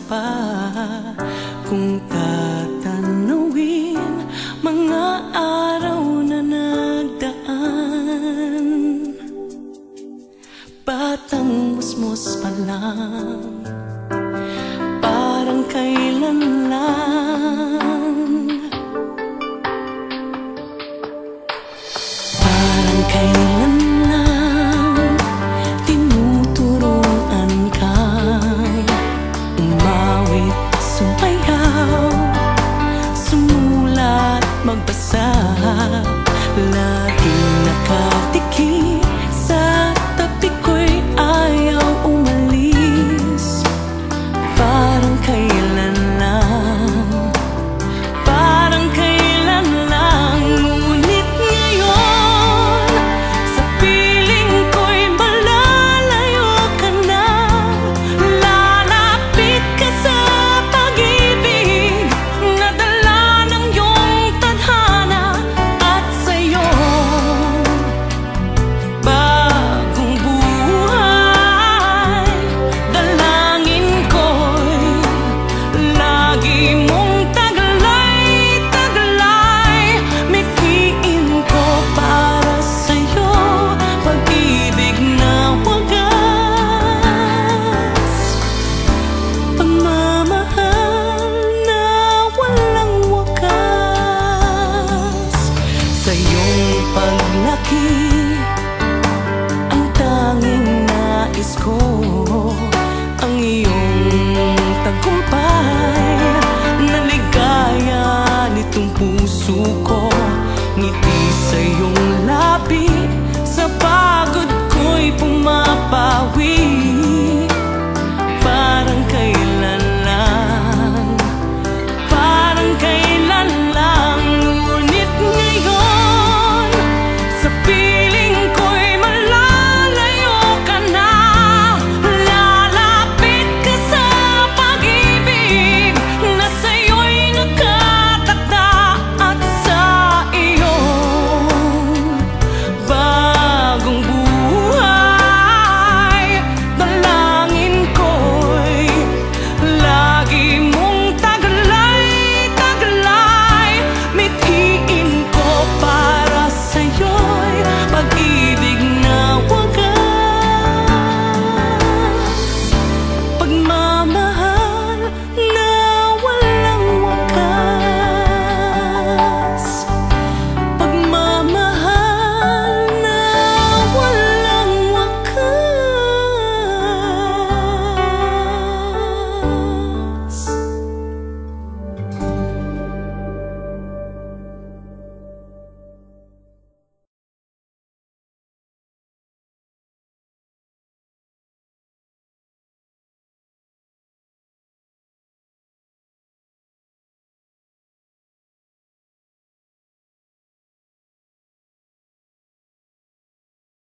pa. Kung tatanawin mga araw na nagdaan, batang musmos pa lang, parang kailan lang, parang kailan lang tinuturuan kang umawit, sumayaw, sumulat, magbasa, laging nakatikim sa tabi ko'y ayaw umalis. Parang kailan lang, parang kailan lang, ngunit ngayon sa piling ko'y malalayo ka na. Lalapit ka sa pag-ibig na dala ng iyong tadhana, at sa'yo bagong buhay. Dalangin ko'y lagi mong taglay, taglay. Mitiin ko para sa'yo pag-ibig na wagas, pagmamahal na walang wakas. Sa iyong paglaki ang tanging nais ko.